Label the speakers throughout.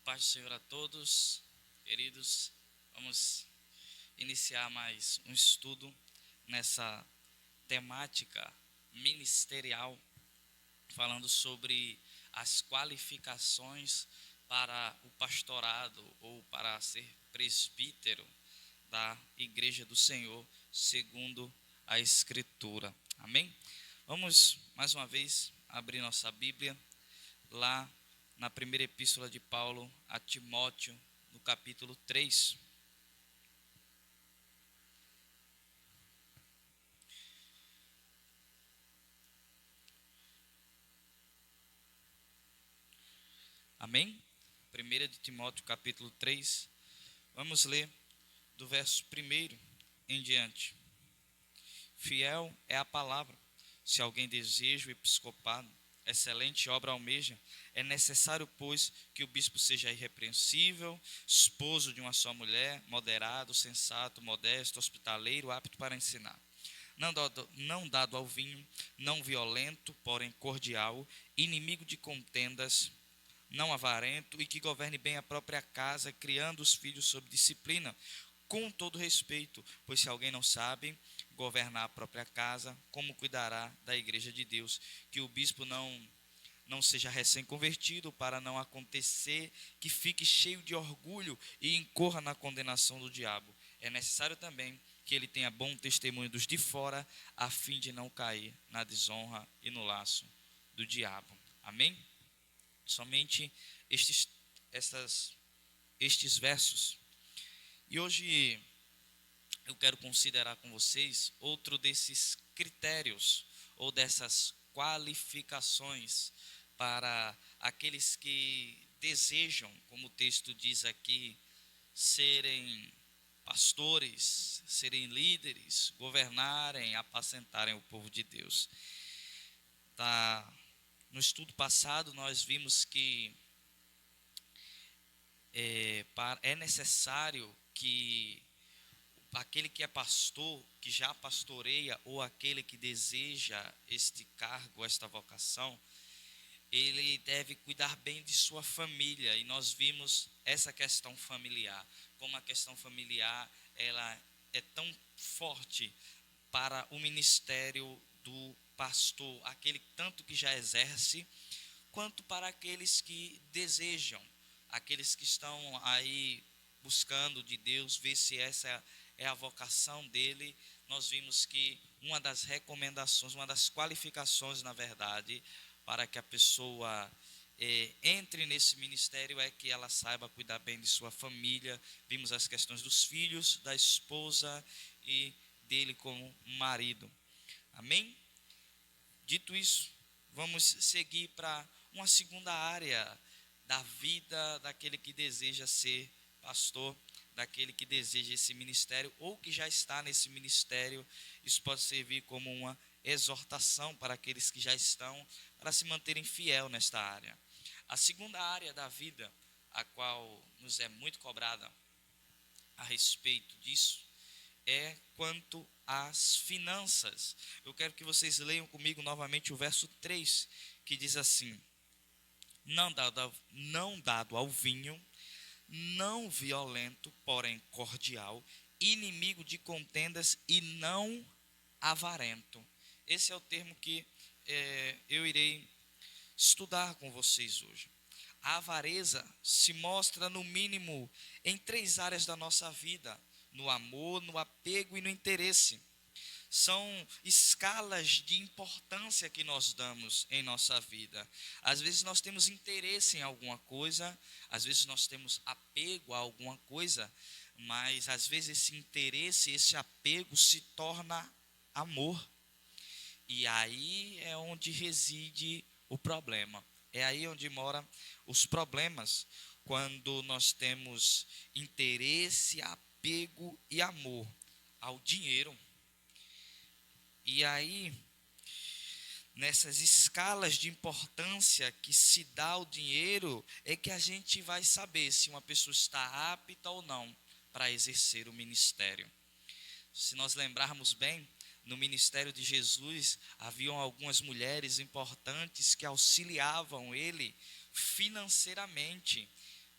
Speaker 1: Paz do Senhor a todos, queridos. Vamos iniciar mais um estudo nessa temática ministerial, falando sobre as qualificações para o pastorado ou para ser presbítero da Igreja do Senhor, segundo a Escritura. Amém? Vamos mais uma vez abrir nossa Bíblia lá na primeira epístola de Paulo a Timóteo, no capítulo 3. Amém? 1 de Timóteo, capítulo 3. Vamos ler do verso 1 em diante. Fiel é a palavra. Se alguém deseja o episcopado, excelente obra almeja, é necessário, pois, que o bispo seja irrepreensível, esposo de uma só mulher, moderado, sensato, modesto, hospitaleiro, apto para ensinar. Não dado ao vinho, não violento, porém cordial, inimigo de contendas, não avarento, e que governe bem a própria casa, criando os filhos sob disciplina, com todo respeito, pois se alguém não sabe governar a própria casa, como cuidará da igreja de Deus? Que o bispo não seja recém-convertido, para não acontecer que fique cheio de orgulho e incorra na condenação do diabo. É necessário também que ele tenha bom testemunho dos de fora, a fim de não cair na desonra e no laço do diabo. Amém? Somente estes versos. E hoje eu quero considerar com vocês outro desses critérios ou dessas qualificações para aqueles que desejam, como o texto diz aqui, serem pastores, serem líderes, governarem, apacentarem o povo de Deus. No estudo passado nós vimos que é necessário que aquele que é pastor, que já pastoreia, ou aquele que deseja este cargo, esta vocação, ele deve cuidar bem de sua família. E nós vimos essa questão familiar, como a questão familiar ela é tão forte para o ministério do pastor, aquele tanto que já exerce, quanto para aqueles que desejam, aqueles que estão aí buscando de Deus, ver se essa é a vocação dele. Nós vimos que uma das recomendações, uma das qualificações, na verdade, para que a pessoa entre nesse ministério é que ela saiba cuidar bem de sua família. Vimos as questões dos filhos, da esposa e dele como marido. Amém? Dito isso, vamos seguir para uma segunda área da vida daquele que deseja ser pastor, daquele que deseja esse ministério ou que já está nesse ministério. Isso pode servir como uma exortação para aqueles que já estão, para se manterem fiel nesta área. A segunda área da vida, a qual nos é muito cobrada a respeito disso, é quanto às finanças. Eu quero que vocês leiam comigo novamente o verso 3, que diz assim: não dado ao vinho, não violento, porém cordial, inimigo de contendas e não avarento. Esse é o termo que eu irei estudar com vocês hoje. A avareza se mostra, no mínimo, em 3 áreas da nossa vida: no amor, no apego e no interesse. São escalas de importância que nós damos em nossa vida. Às vezes nós temos interesse em alguma coisa, às vezes nós temos apego a alguma coisa, mas às vezes esse interesse, esse apego se torna amor. E aí é onde reside o problema. É aí onde moram os problemas, quando nós temos interesse, apego e amor ao dinheiro. E aí, nessas escalas de importância que se dá ao dinheiro, é que a gente vai saber se uma pessoa está apta ou não para exercer o ministério. Se nós lembrarmos bem, no ministério de Jesus, haviam algumas mulheres importantes que auxiliavam ele financeiramente,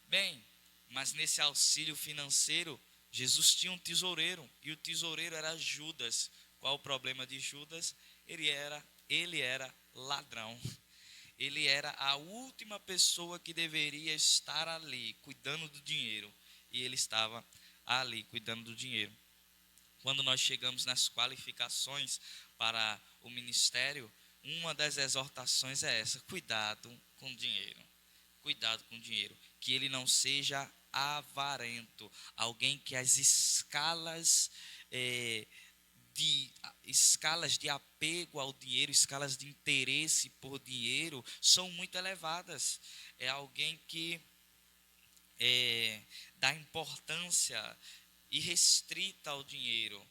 Speaker 1: Bem, mas nesse auxílio financeiro, Jesus tinha um tesoureiro, e o tesoureiro era Judas. Qual o problema de Judas? Ele era ladrão. Ele era a última pessoa que deveria estar ali, cuidando do dinheiro. E ele estava ali, cuidando do dinheiro. Quando nós chegamos nas qualificações para o ministério, uma das exortações é essa: cuidado com o dinheiro. Cuidado com o dinheiro, que ele não seja avarento, alguém que as escalas de apego ao dinheiro, escalas de interesse por dinheiro são muito elevadas. É alguém que dá importância irrestrita ao dinheiro.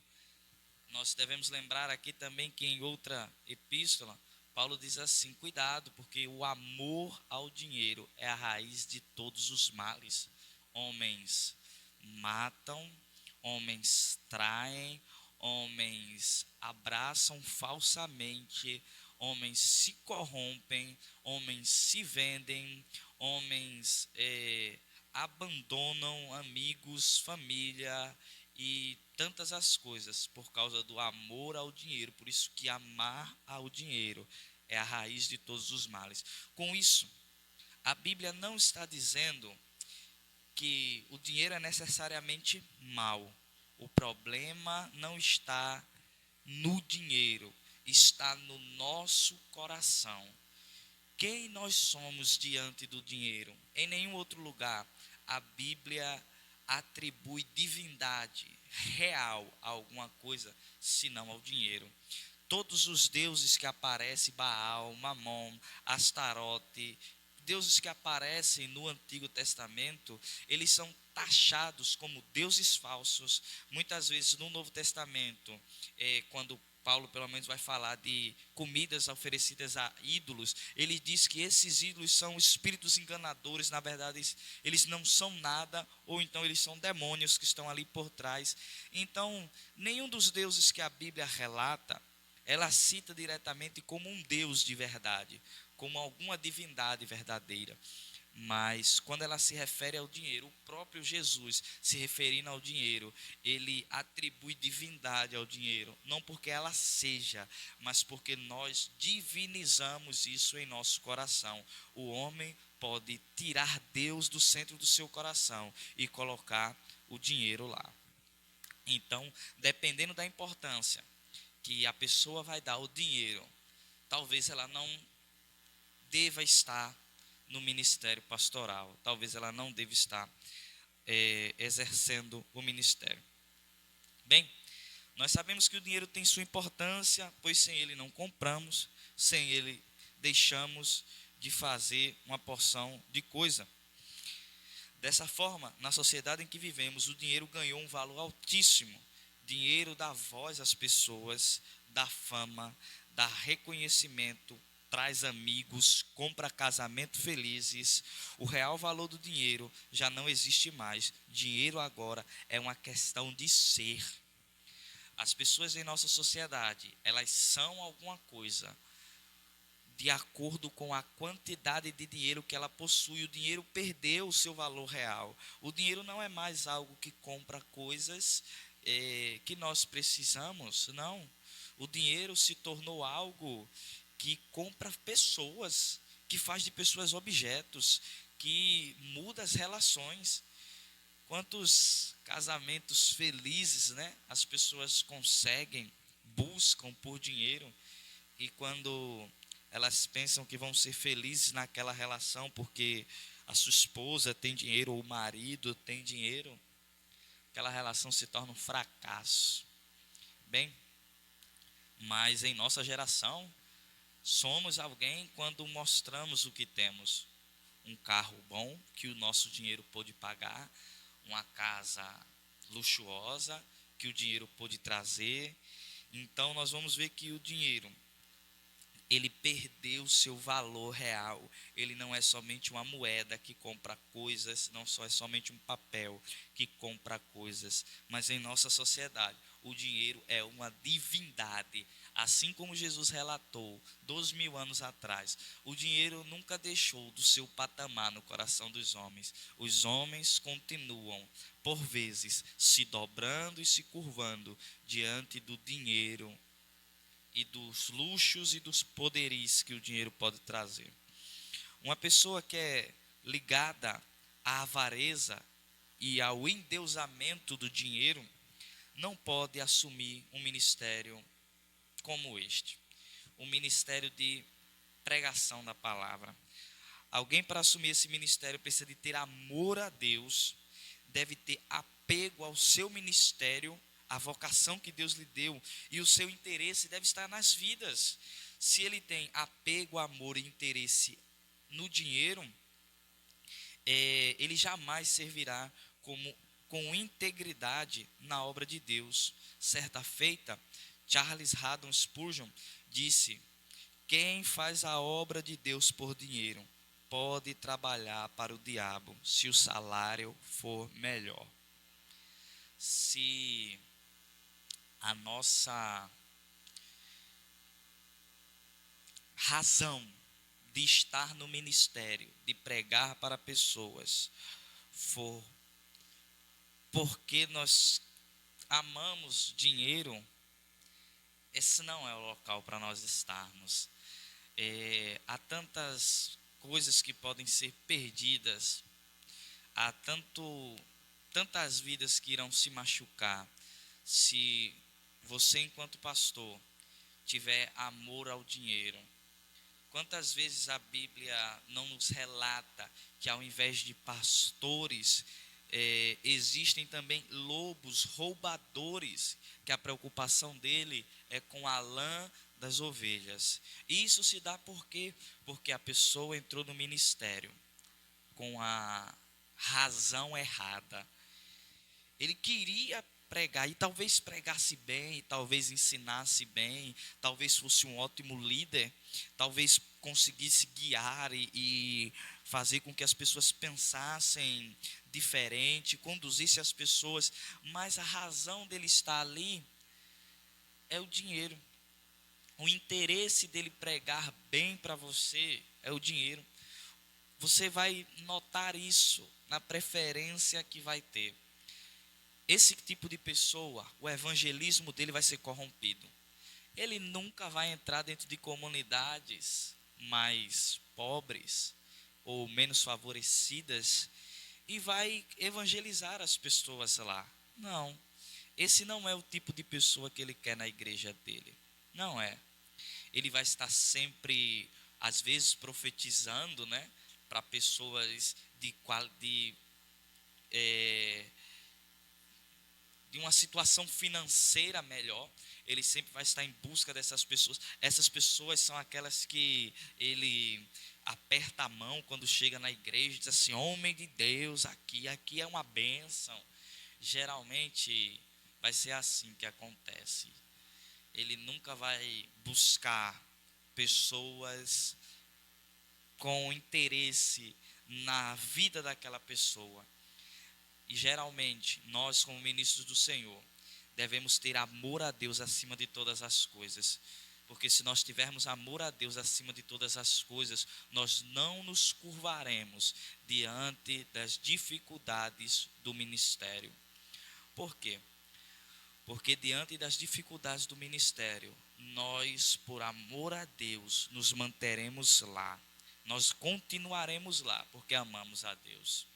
Speaker 1: Nós devemos lembrar aqui também que em outra epístola, Paulo diz assim: cuidado, porque o amor ao dinheiro é a raiz de todos os males. Homens matam, homens traem, homens abraçam falsamente, homens se corrompem, homens se vendem, homens abandonam amigos, família e tantas as coisas por causa do amor ao dinheiro. Por isso que amar ao dinheiro é a raiz de todos os males. Com isso, a Bíblia não está dizendo que o dinheiro é necessariamente mal. O problema não está no dinheiro, está no nosso coração. Quem nós somos diante do dinheiro? Em nenhum outro lugar a Bíblia atribui divindade real a alguma coisa, senão ao dinheiro. Todos os deuses que aparecem, Baal, Mamon, Astarote, deuses que aparecem no Antigo Testamento, eles são taxados como deuses falsos. Muitas vezes no Novo Testamento, quando Paulo pelo menos vai falar de comidas oferecidas a ídolos, ele diz que esses ídolos são espíritos enganadores. Na verdade eles não são nada, ou então eles são demônios que estão ali por trás. Então nenhum dos deuses que a Bíblia relata, ela cita diretamente como um Deus de verdade, como alguma divindade verdadeira. Mas quando ela se refere ao dinheiro, o próprio Jesus, se referindo ao dinheiro, ele atribui divindade ao dinheiro, não porque ela seja, mas porque nós divinizamos isso em nosso coração. O homem pode tirar Deus do centro do seu coração e colocar o dinheiro lá. Então, dependendo da importância que a pessoa vai dar ao dinheiro, talvez ela não deva estar no ministério pastoral, talvez ela não deva estar exercendo o ministério. Bem, nós sabemos que o dinheiro tem sua importância, pois sem ele não compramos, sem ele deixamos de fazer uma porção de coisa. Dessa forma, na sociedade em que vivemos, o dinheiro ganhou um valor altíssimo. Dinheiro dá voz às pessoas, dá fama, dá reconhecimento, traz amigos, compra casamento felizes. O real valor do dinheiro já não existe mais. Dinheiro agora é uma questão de ser. As pessoas em nossa sociedade, elas são alguma coisa de acordo com a quantidade de dinheiro que ela possui. O dinheiro perdeu o seu valor real. O dinheiro não é mais algo que compra coisas que nós precisamos, não. O dinheiro se tornou algo que compra pessoas, que faz de pessoas objetos, que muda as relações. Quantos casamentos felizes, né, as pessoas conseguem, buscam por dinheiro, e quando elas pensam que vão ser felizes naquela relação porque a sua esposa tem dinheiro ou o marido tem dinheiro, aquela relação se torna um fracasso. Bem, mas em nossa geração, somos alguém quando mostramos o que temos. Um carro bom que o nosso dinheiro pôde pagar, uma casa luxuosa que o dinheiro pôde trazer. Então nós vamos ver que o dinheiro, ele perdeu seu valor real. Ele não é somente uma moeda que compra coisas, não só é somente um papel que compra coisas, mas em nossa sociedade o dinheiro é uma divindade. Assim como Jesus relatou 2000 anos atrás, o dinheiro nunca deixou do seu patamar no coração dos homens. Os homens continuam, por vezes, se dobrando e se curvando diante do dinheiro e dos luxos e dos poderes que o dinheiro pode trazer. Uma pessoa que é ligada à avareza e ao endeusamento do dinheiro não pode assumir um ministério como este, o ministério de pregação da palavra. Alguém para assumir esse ministério precisa de ter amor a Deus, deve ter apego ao seu ministério, a vocação que Deus lhe deu, e o seu interesse deve estar nas vidas. Se ele tem apego, amor e interesse no dinheiro, ele jamais servirá com integridade na obra de Deus. Certa feita, Charles Haddon Spurgeon disse: quem faz a obra de Deus por dinheiro pode trabalhar para o diabo, se o salário for melhor. Se a nossa razão de estar no ministério, de pregar para pessoas, for porque nós amamos dinheiro, esse não é o local para nós estarmos. Há tantas coisas que podem ser perdidas, há tantas vidas que irão se machucar, se você, enquanto pastor, tiver amor ao dinheiro. Quantas vezes a Bíblia não nos relata que, ao invés de pastores, existem também lobos roubadores, que a preocupação dele é com a lã das ovelhas. E isso se dá por quê? Porque a pessoa entrou no ministério com a razão errada. Ele queria pregar, e talvez pregasse bem, talvez ensinasse bem, talvez fosse um ótimo líder, talvez conseguisse guiar e fazer com que as pessoas pensassem diferente, conduzisse as pessoas, mas a razão dele estar ali é o dinheiro. O interesse dele pregar bem para você é o dinheiro. Você vai notar isso na preferência que vai ter. Esse tipo de pessoa, o evangelismo dele vai ser corrompido. Ele nunca vai entrar dentro de comunidades mais pobres ou menos favorecidas e vai evangelizar as pessoas lá. Não, esse não é o tipo de pessoa que ele quer na igreja dele. Não é. Ele vai estar sempre, às vezes, profetizando, né, para pessoas de uma situação financeira melhor. Ele sempre vai estar em busca dessas pessoas. Essas pessoas são aquelas que ele aperta a mão quando chega na igreja e diz assim: homem de Deus, aqui é uma bênção. Geralmente vai ser assim que acontece. Ele nunca vai buscar pessoas com interesse na vida daquela pessoa. E geralmente, nós, como ministros do Senhor, devemos ter amor a Deus acima de todas as coisas. Porque se nós tivermos amor a Deus acima de todas as coisas, nós não nos curvaremos diante das dificuldades do ministério. Por quê? Porque diante das dificuldades do ministério, nós, por amor a Deus, nos manteremos lá. Nós continuaremos lá, porque amamos a Deus.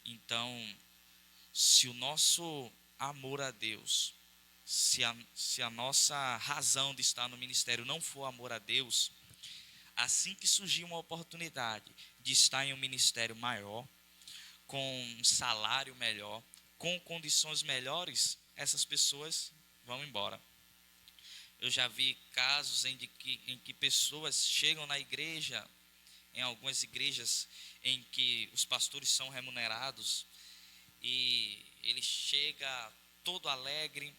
Speaker 1: Então, se o nosso amor a Deus, se a nossa razão de estar no ministério não for amor a Deus, assim que surgir uma oportunidade de estar em um ministério maior, com um salário melhor, com condições melhores, essas pessoas vão embora. Eu já vi casos em que pessoas chegam na igreja, em algumas igrejas em que os pastores são remunerados, e ele chega todo alegre,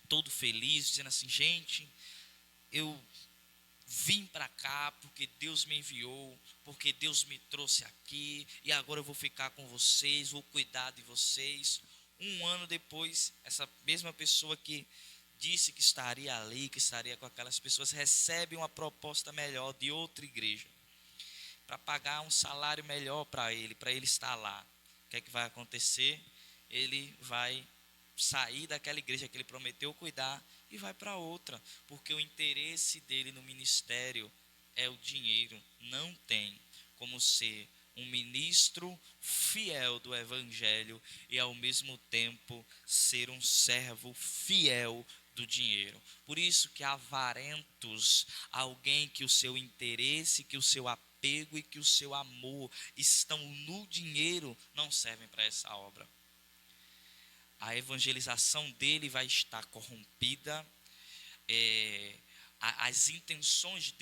Speaker 1: todo feliz, dizendo assim: gente, eu vim para cá porque Deus me enviou, porque Deus me trouxe aqui, e agora eu vou ficar com vocês, vou cuidar de vocês. Um ano depois, essa mesma pessoa que disse que estaria ali, que estaria com aquelas pessoas, recebe uma proposta melhor de outra igreja, para pagar um salário melhor para ele estar lá. O que é que vai acontecer? Ele vai sair daquela igreja que ele prometeu cuidar e vai para outra, porque o interesse dele no ministério é o dinheiro. Não tem como ser um ministro fiel do evangelho e ao mesmo tempo ser um servo fiel do dinheiro. Por isso que avarentos, alguém que o seu interesse, que o seu apego e que o seu amor estão no dinheiro, não servem para essa obra. A evangelização dele vai estar corrompida, as intenções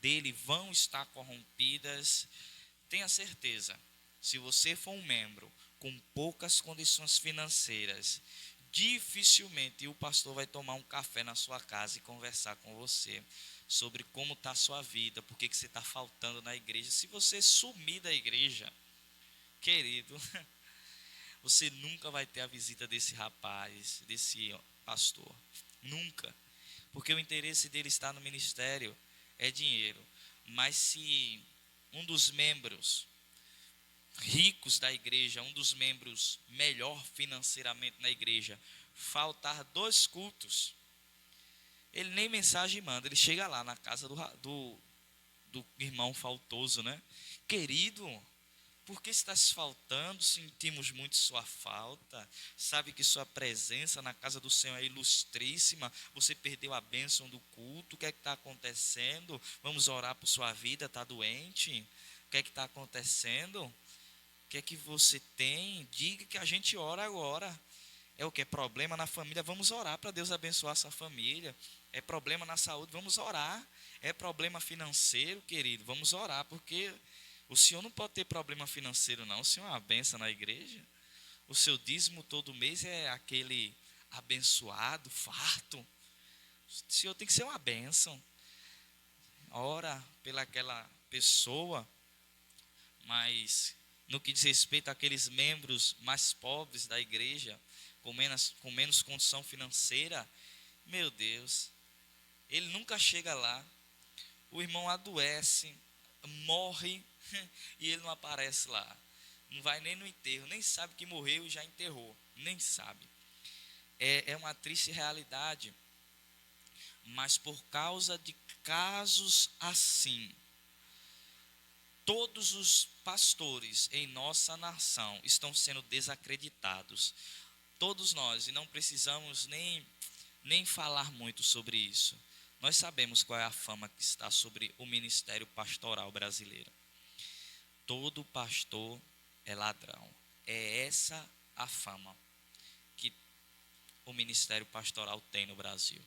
Speaker 1: dele vão estar corrompidas. Tenha certeza, se você for um membro com poucas condições financeiras, dificilmente o pastor vai tomar um café na sua casa e conversar com você sobre como está a sua vida, por que você está faltando na igreja. Se você sumir da igreja, querido, você nunca vai ter a visita desse rapaz, desse pastor. Nunca. Porque o interesse dele está no ministério, é dinheiro. Mas se um dos membros ricos da igreja, um dos membros melhor financeiramente na igreja, faltar 2 cultos, ele nem mensagem manda, ele chega lá na casa do irmão faltoso, né? Querido, por que estás faltando? Sentimos muito sua falta. Sabe que sua presença na casa do Senhor é ilustríssima. Você perdeu a bênção do culto. O que é que está acontecendo? Vamos orar por sua vida. Está doente? O que é que está acontecendo? O que é que você tem? Diga que a gente ora agora. É o que? É problema na família? Vamos orar para Deus abençoar essa família. É problema na saúde? Vamos orar. É problema financeiro, querido? Vamos orar, porque o senhor não pode ter problema financeiro, não. O senhor é uma bênção na igreja. O seu dízimo todo mês é aquele abençoado, farto. O senhor tem que ser uma bênção. Ora pelaquela pessoa, mas no que diz respeito àqueles membros mais pobres da igreja, com menos condição financeira, meu Deus, ele nunca chega lá. O irmão adoece, morre, e ele não aparece lá. Não vai nem no enterro, nem sabe que morreu e já enterrou, nem sabe. É uma triste realidade. Mas por causa de casos assim, todos os pastores em nossa nação estão sendo desacreditados. Todos nós, e não precisamos nem falar muito sobre isso. Nós sabemos qual é a fama que está sobre o ministério pastoral brasileiro. Todo pastor é ladrão. É essa a fama que o ministério pastoral tem no Brasil.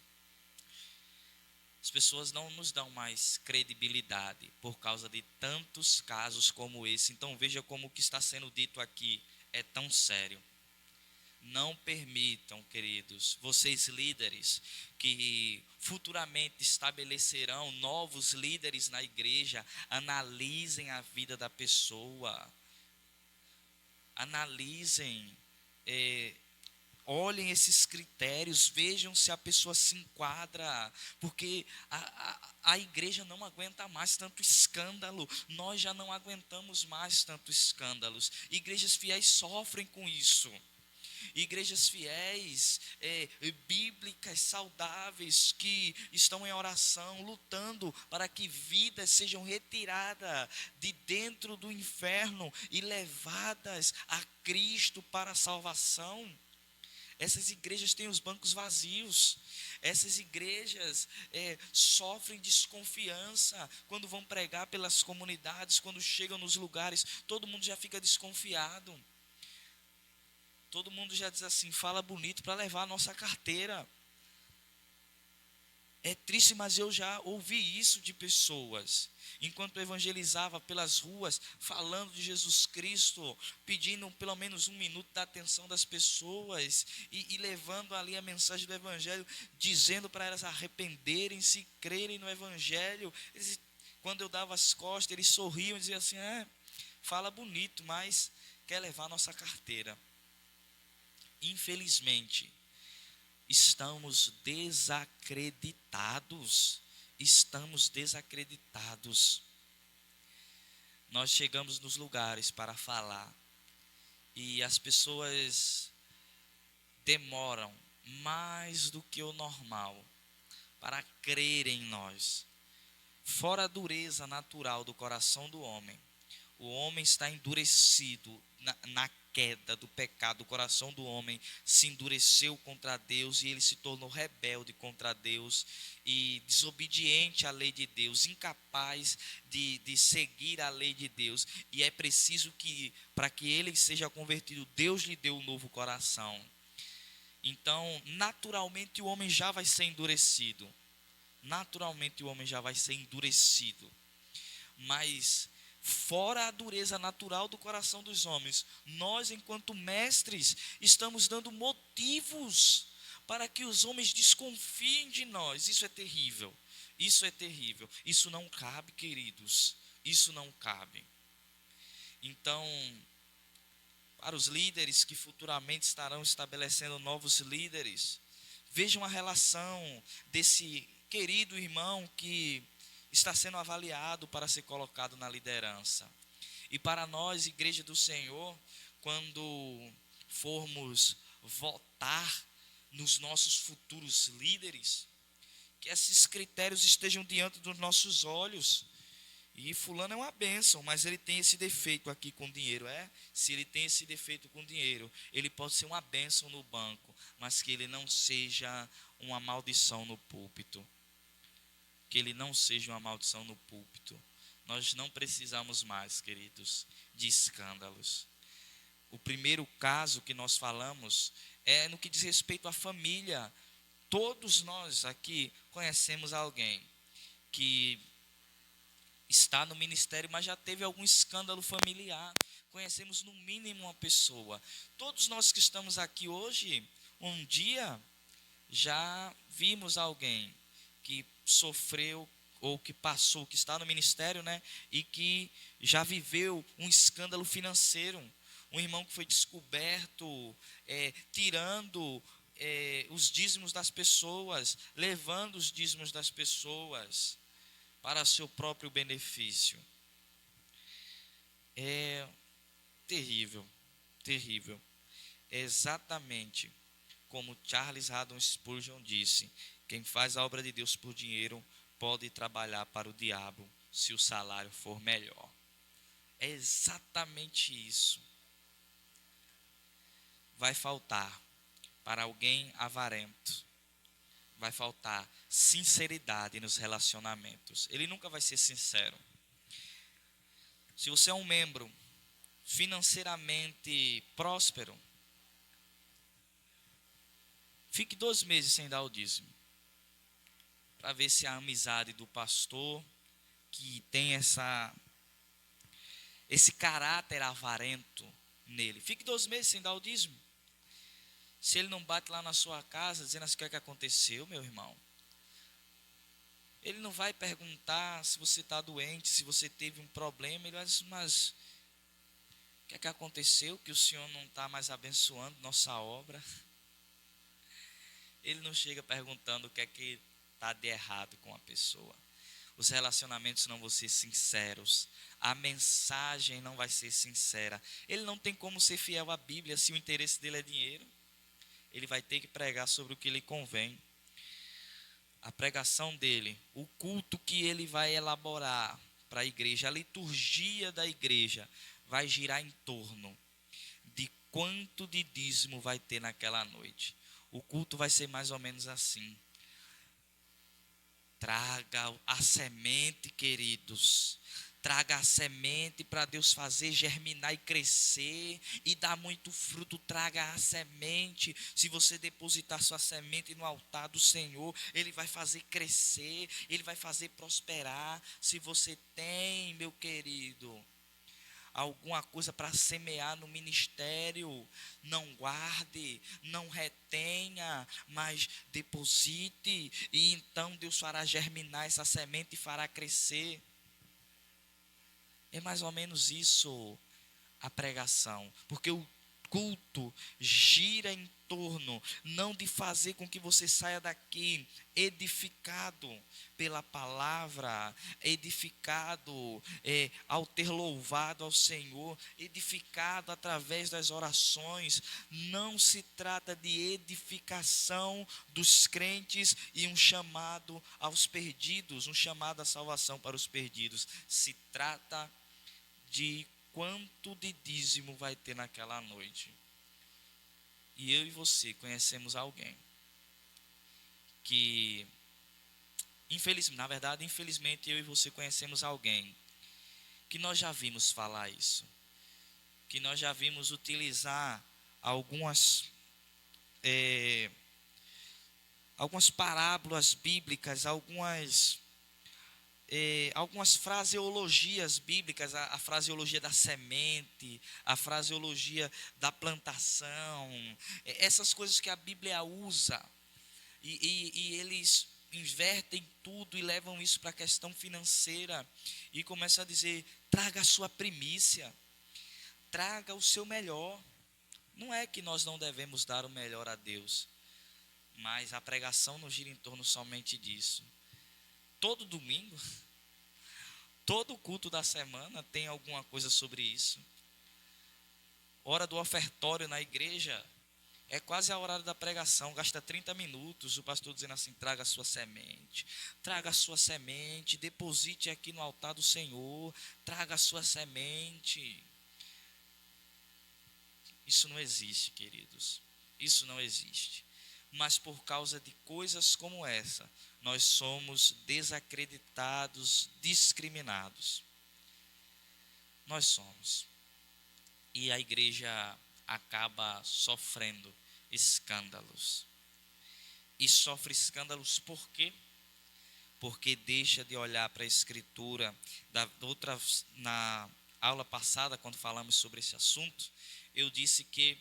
Speaker 1: As pessoas não nos dão mais credibilidade por causa de tantos casos como esse. Então veja como o que está sendo dito aqui é tão sério. Não permitam, queridos, vocês líderes que futuramente estabelecerão novos líderes na igreja, analisem a vida da pessoa, analisem, olhem esses critérios, vejam se a pessoa se enquadra, porque a igreja não aguenta mais tanto escândalo, nós já não aguentamos mais tanto escândalos, igrejas fiéis sofrem com isso. Igrejas fiéis, bíblicas, saudáveis, que estão em oração, lutando para que vidas sejam retiradas de dentro do inferno e levadas a Cristo para a salvação. Essas igrejas têm os bancos vazios. Essas igrejas sofrem desconfiança quando vão pregar pelas comunidades, quando chegam nos lugares, todo mundo já fica desconfiado. Todo mundo já diz assim, fala bonito para levar a nossa carteira. É triste, mas eu já ouvi isso de pessoas, enquanto eu evangelizava pelas ruas, falando de Jesus Cristo, pedindo pelo menos 1 minuto da atenção das pessoas, e levando ali a mensagem do evangelho, dizendo para elas arrependerem-se, crerem no evangelho. Quando eu dava as costas, eles sorriam e diziam assim, fala bonito, mas quer levar a nossa carteira. infelizmente, estamos desacreditados. Estamos desacreditados. Nós chegamos nos lugares para falar e as pessoas demoram mais do que o normal para crer em nós. Fora a dureza natural do coração do homem, o homem está endurecido na queda do pecado. O coração do homem se endureceu contra Deus e ele se tornou rebelde contra Deus e desobediente à lei de Deus, incapaz de seguir a lei de Deus. E é preciso que, para que ele seja convertido, Deus lhe deu um novo coração. Então, naturalmente o homem já vai ser endurecido. Naturalmente o homem já vai ser endurecido. Mas fora a dureza natural do coração dos homens, nós, enquanto mestres, estamos dando motivos para que os homens desconfiem de nós. Isso é terrível. Isso é terrível. Isso não cabe, queridos. Isso não cabe. Então, para os líderes que futuramente estarão estabelecendo novos líderes, vejam a relação desse querido irmão que está sendo avaliado para ser colocado na liderança. E para nós, Igreja do Senhor, quando formos votar nos nossos futuros líderes, que esses critérios estejam diante dos nossos olhos. E fulano é uma bênção, mas ele tem esse defeito aqui com dinheiro. Se ele tem esse defeito com dinheiro, ele pode ser uma bênção no banco, mas que ele não seja uma maldição no púlpito. Que ele não seja uma maldição no púlpito. Nós não precisamos mais, queridos, de escândalos. O primeiro caso que nós falamos é no que diz respeito à família. Todos nós aqui conhecemos alguém que está no ministério, mas já teve algum escândalo familiar. Conhecemos no mínimo uma pessoa. Todos nós que estamos aqui hoje, um dia já vimos alguém que sofreu ou que passou, que está no ministério, né, e que já viveu um escândalo financeiro. Um irmão que foi descoberto tirando os dízimos das pessoas, levando os dízimos das pessoas para seu próprio benefício. É terrível, terrível. É exatamente como Charles Haddon Spurgeon disse: quem faz a obra de Deus por dinheiro pode trabalhar para o diabo se o salário for melhor. É exatamente isso. Vai faltar para alguém avarento, vai faltar sinceridade nos relacionamentos. Ele nunca vai ser sincero. Se você é um membro financeiramente próspero, fique 2 meses sem dar o dízimo, para ver se a amizade do pastor, que tem esse caráter avarento nele, fique 2 meses sem dar o dízimo. Se ele não bate lá na sua casa dizendo assim: o que é que aconteceu, meu irmão? Ele não vai perguntar se você está doente, se você teve um problema. Ele vai dizer: mas o que é que aconteceu que o Senhor não está mais abençoando nossa obra? Ele não chega perguntando o que é que está de errado com a pessoa. Os relacionamentos não vão ser sinceros. A mensagem não vai ser sincera. Ele não tem como ser fiel à Bíblia se o interesse dele é dinheiro. Ele vai ter que pregar sobre o que lhe convém. A pregação dele, o culto que ele vai elaborar para a igreja, a liturgia da igreja, vai girar em torno de quanto de dízimo vai ter naquela noite. O culto vai ser mais ou menos assim: traga a semente, queridos. Traga a semente para Deus fazer germinar e crescer e dar muito fruto. Traga a semente. Se você depositar sua semente no altar do Senhor, Ele vai fazer crescer, Ele vai fazer prosperar. Se você tem, meu querido, alguma coisa para semear no ministério, não guarde, não retenha, mas deposite, e então Deus fará germinar essa semente e fará crescer. É mais ou menos isso a pregação, porque o culto gira em torno, não de fazer com que você saia daqui edificado pela palavra, edificado ao ter louvado ao Senhor, edificado através das orações. Não se trata de edificação dos crentes e um chamado aos perdidos, um chamado à salvação para os perdidos. Se trata de quanto de dízimo vai ter naquela noite. E eu e você conhecemos alguém que, infelizmente eu e você conhecemos alguém que nós já vimos falar isso, que nós já vimos utilizar algumas parábolas bíblicas, algumas fraseologias bíblicas, a fraseologia da semente, a fraseologia da plantação, essas coisas que a Bíblia usa, e eles invertem tudo e levam isso para a questão financeira, e começam a dizer: traga a sua primícia, traga o seu melhor. Não é que nós não devemos dar o melhor a Deus, mas a pregação não gira em torno somente disso. Todo domingo, todo culto da semana tem alguma coisa sobre isso. Hora do ofertório na igreja é quase a hora da pregação, gasta 30 minutos, o pastor dizendo assim: traga a sua semente, deposite aqui no altar do Senhor, traga a sua semente. Isso não existe, queridos, isso não existe. Mas por causa de coisas como essa, nós somos desacreditados, discriminados. Nós somos. E a igreja acaba sofrendo escândalos. E sofre escândalos por quê? Porque deixa de olhar para a Escritura. Na aula passada, quando falamos sobre esse assunto, eu disse que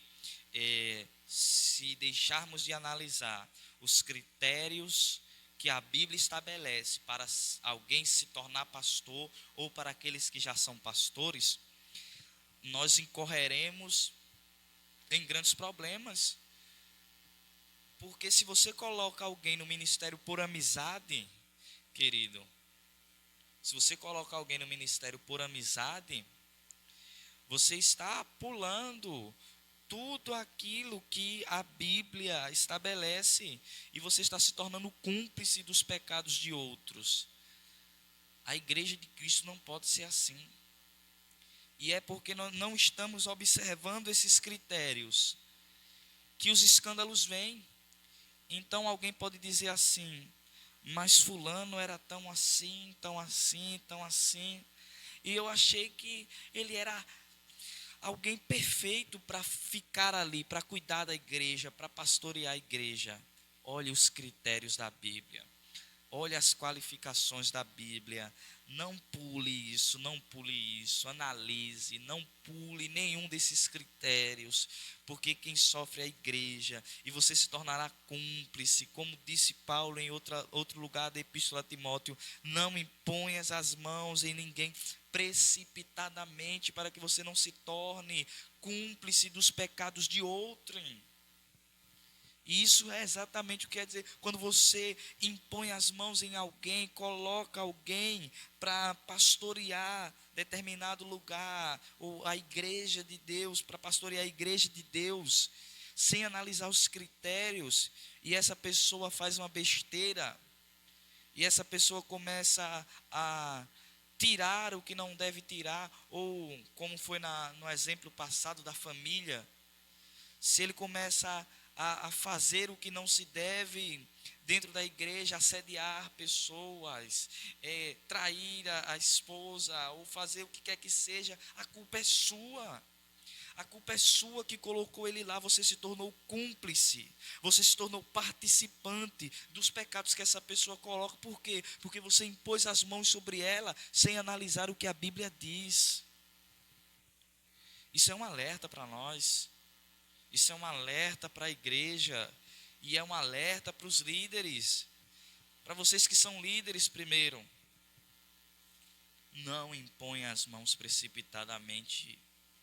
Speaker 1: se deixarmos de analisar os critérios que a Bíblia estabelece para alguém se tornar pastor ou para aqueles que já são pastores, nós incorreremos em grandes problemas. Porque se você coloca alguém no ministério por amizade, querido, se você coloca alguém no ministério por amizade, você está pulando tudo aquilo que a Bíblia estabelece, e você está se tornando cúmplice dos pecados de outros. A igreja de Cristo não pode ser assim. E é porque nós não estamos observando esses critérios que os escândalos vêm. Então alguém pode dizer assim: mas fulano era tão assim, tão assim, tão assim, e eu achei que ele era alguém perfeito para ficar ali, para cuidar da igreja, para pastorear a igreja. Olhe os critérios da Bíblia, olhe as qualificações da Bíblia. Não pule isso, analise, não pule nenhum desses critérios, porque quem sofre é a igreja, e você se tornará cúmplice, como disse Paulo em outro lugar da Epístola a Timóteo: não imponhas as mãos em ninguém precipitadamente, para que você não se torne cúmplice dos pecados de outrem. E isso é exatamente o que quer dizer quando você impõe as mãos em alguém, coloca alguém para pastorear determinado lugar, ou a igreja de Deus, para pastorear a igreja de Deus, sem analisar os critérios, e essa pessoa faz uma besteira, e essa pessoa começa a tirar o que não deve tirar, ou como foi no exemplo passado da família, se ele começa a fazer o que não se deve dentro da igreja, assediar pessoas, trair a esposa, ou fazer o que quer que seja, a culpa é sua. A culpa é sua que colocou ele lá. Você se tornou cúmplice, você se tornou participante dos pecados que essa pessoa coloca. Por quê? Porque você impôs as mãos sobre ela sem analisar o que a Bíblia diz. Isso é um alerta para nós. Isso é um alerta para a igreja, e é um alerta para os líderes, para vocês que são líderes. Primeiro, não imponha as mãos precipitadamente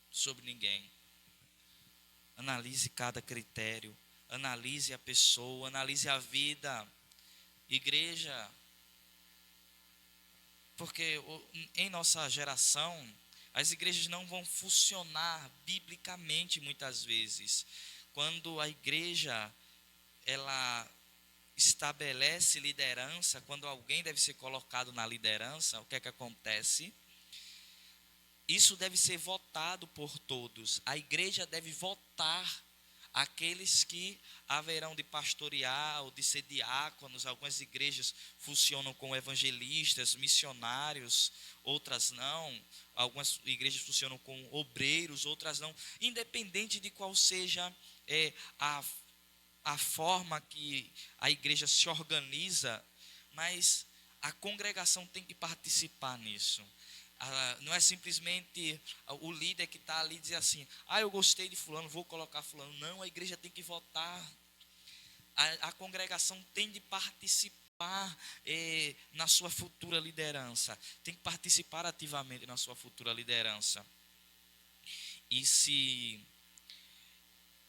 Speaker 1: sobre ninguém. Analise cada critério, analise a pessoa, analise a vida. Igreja, porque em nossa geração, as igrejas não vão funcionar biblicamente muitas vezes. Quando a igreja, ela estabelece liderança, quando alguém deve ser colocado na liderança, o que é que acontece? Isso deve ser votado por todos. A igreja deve votar aqueles que haverão de pastorear ou de ser diáconos. Algumas igrejas funcionam com evangelistas, missionários, outras não. Algumas igrejas funcionam com obreiros, outras não. Independente de qual seja a forma que a igreja se organiza, mas a congregação tem que participar nisso. Não é simplesmente o líder que está ali dizer assim: eu gostei de fulano, vou colocar fulano. Não, a igreja tem que votar. A congregação tem de participar na sua futura liderança. Tem que participar ativamente na sua futura liderança. E se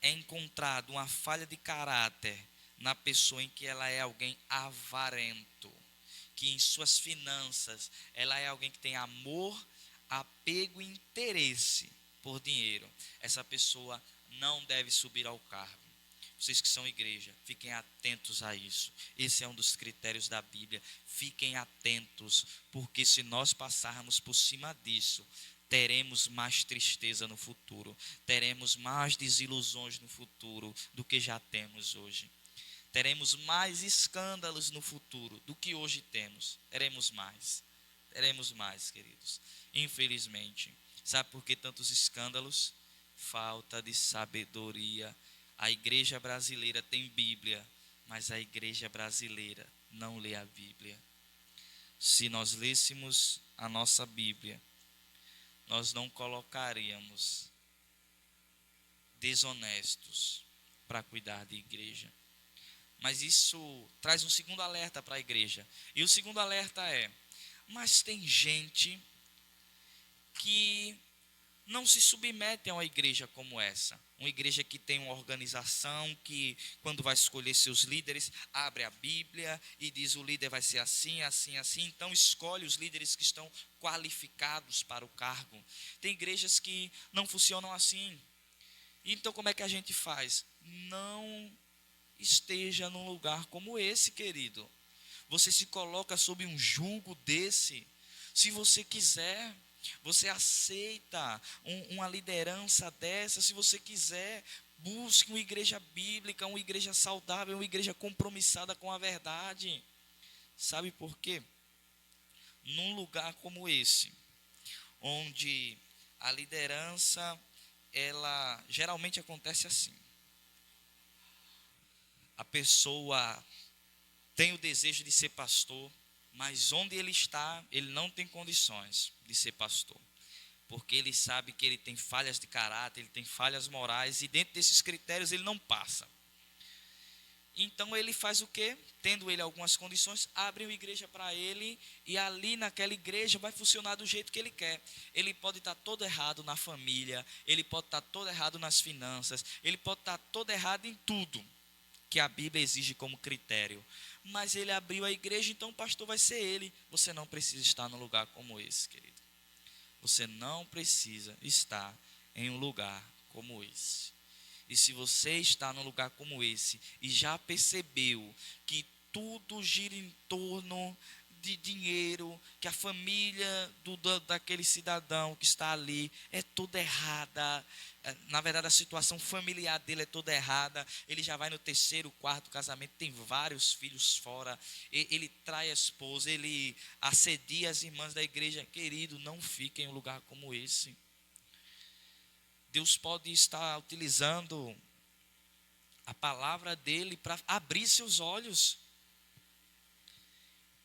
Speaker 1: é encontrado uma falha de caráter na pessoa em que ela é alguém avarento, que em suas finanças ela é alguém que tem amor, apego e interesse por dinheiro, essa pessoa não deve subir ao cargo. Vocês que são igreja, fiquem atentos a isso. Esse é um dos critérios da Bíblia. Fiquem atentos, porque se nós passarmos por cima disso, teremos mais tristeza no futuro, teremos mais desilusões no futuro do que já temos hoje. Teremos mais escândalos no futuro do que hoje temos. Teremos mais, queridos. Infelizmente. Sabe por que tantos escândalos? Falta de sabedoria. A igreja brasileira tem Bíblia, mas a igreja brasileira não lê a Bíblia. Se nós lêssemos a nossa Bíblia, nós não colocaríamos desonestos para cuidar de igreja. Mas isso traz um segundo alerta para a igreja. E o segundo alerta é: mas tem gente que não se submete a uma igreja como essa. Uma igreja que tem uma organização, que quando vai escolher seus líderes, abre a Bíblia e diz: o líder vai ser assim, assim, assim. Então escolhe os líderes que estão qualificados para o cargo. Tem igrejas que não funcionam assim. Então como é que a gente faz? Não esteja num lugar como esse, querido. Você se coloca sob um jugo desse. Se você quiser, você aceita uma liderança dessa. Se você quiser, busque uma igreja bíblica, uma igreja saudável, uma igreja compromissada com a verdade. Sabe por quê? Num lugar como esse, onde a liderança, ela geralmente acontece assim. A pessoa tem o desejo de ser pastor, mas onde ele está, ele não tem condições de ser pastor. Porque ele sabe que ele tem falhas de caráter, ele tem falhas morais, e dentro desses critérios ele não passa. Então ele faz o quê? Tendo ele algumas condições, abre uma igreja para ele, e ali naquela igreja vai funcionar do jeito que ele quer. Ele pode estar todo errado na família, ele pode estar todo errado nas finanças, ele pode estar todo errado em tudo que a Bíblia exige como critério. Mas ele abriu a igreja, então o pastor vai ser ele. Você não precisa estar num lugar como esse, querido. Você não precisa estar em um lugar como esse. E se você está num lugar como esse e já percebeu que tudo gira em torno de dinheiro, que a família daquele cidadão que está ali é toda errada, na verdade a situação familiar dele é toda errada, ele já vai no terceiro, quarto casamento, tem vários filhos fora, ele trai a esposa, ele assedia as irmãs da igreja. Querido, não fique em um lugar como esse. Deus pode estar utilizando a palavra dele para abrir seus olhos.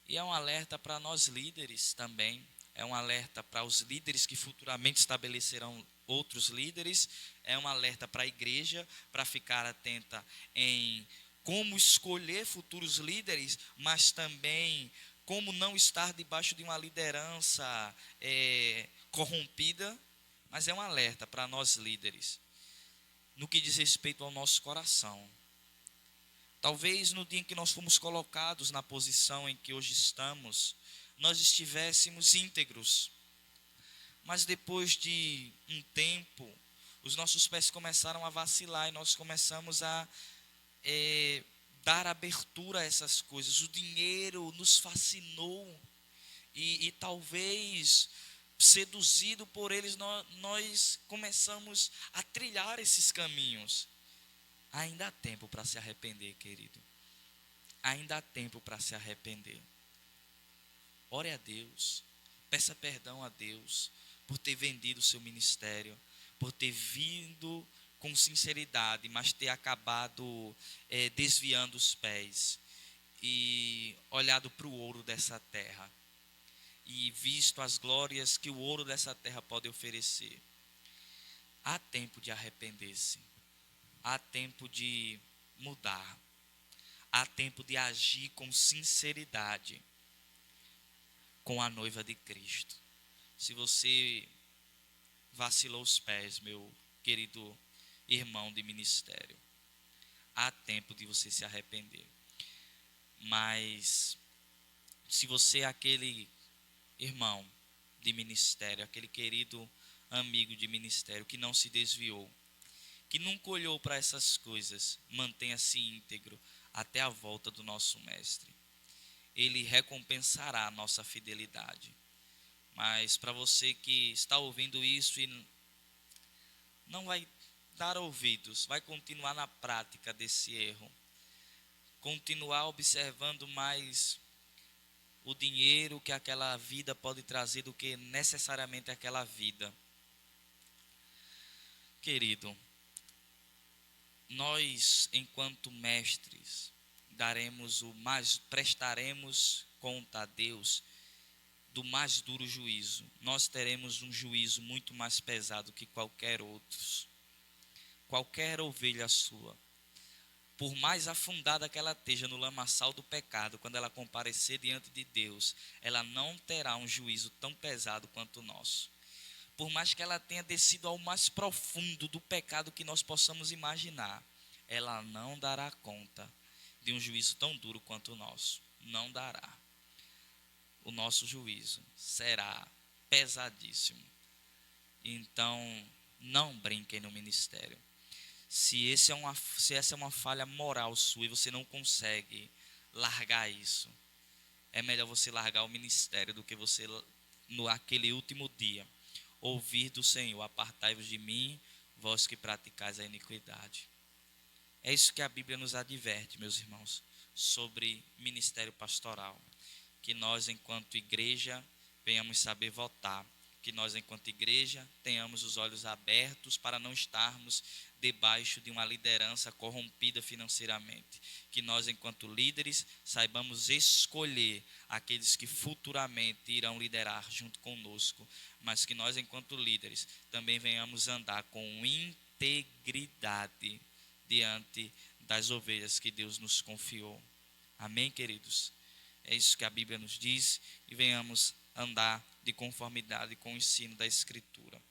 Speaker 1: E é um alerta para nós líderes também. É um alerta para os líderes que futuramente estabelecerão outros líderes. É um alerta para a igreja, para ficar atenta em como escolher futuros líderes, mas também como não estar debaixo de uma liderança corrompida. Mas é um alerta para nós líderes. no que diz respeito ao nosso coração. Talvez no dia em que nós fomos colocados na posição em que hoje estamos, nós estivéssemos íntegros. Mas depois de um tempo, os nossos pés começaram a vacilar e nós começamos a dar abertura a essas coisas. O dinheiro nos fascinou e talvez, seduzido por eles, nós começamos a trilhar esses caminhos. Ainda há tempo para se arrepender, querido. Ainda há tempo para se arrepender. Ore a Deus, peça perdão a Deus por ter vendido o seu ministério, por ter vindo com sinceridade, mas ter acabado desviando os pés e olhado para o ouro dessa terra e visto as glórias que o ouro dessa terra pode oferecer. Há tempo de arrepender-se, há tempo de mudar, há tempo de agir com sinceridade com a noiva de Cristo. Se você vacilou os pés, meu querido irmão de ministério, há tempo de você se arrepender. Mas se você é aquele irmão de ministério, aquele querido amigo de ministério que não se desviou, que nunca olhou para essas coisas, mantenha-se íntegro até a volta do nosso mestre. Ele recompensará a nossa fidelidade. Mas para você que está ouvindo isso e não vai dar ouvidos, vai continuar na prática desse erro, continuar observando mais o dinheiro que aquela vida pode trazer do que necessariamente aquela vida. Querido, nós, enquanto mestres, prestaremos conta a Deus do mais duro juízo. Nós teremos um juízo muito mais pesado que qualquer outro. Qualquer ovelha sua, por mais afundada que ela esteja no lamaçal do pecado, quando ela comparecer diante de Deus, ela não terá um juízo tão pesado quanto o nosso. Por mais que ela tenha descido ao mais profundo do pecado que nós possamos imaginar, ela não dará conta de um juízo tão duro quanto o nosso. Não dará. O nosso juízo será pesadíssimo. Então, não brinquem no ministério. Se essa é uma falha moral sua e você não consegue largar isso, é melhor você largar o ministério do que você, naquele último dia, ouvir do Senhor: apartai-vos de mim, vós que praticais a iniquidade. É isso que a Bíblia nos adverte, meus irmãos, sobre ministério pastoral. Que nós, enquanto igreja, venhamos saber votar. Que nós, enquanto igreja, tenhamos os olhos abertos para não estarmos debaixo de uma liderança corrompida financeiramente. Que nós, enquanto líderes, saibamos escolher aqueles que futuramente irão liderar junto conosco. Mas que nós, enquanto líderes, também venhamos andar com integridade diante das ovelhas que Deus nos confiou. Amém, queridos? É isso que a Bíblia nos diz, e venhamos andar de conformidade com o ensino da Escritura.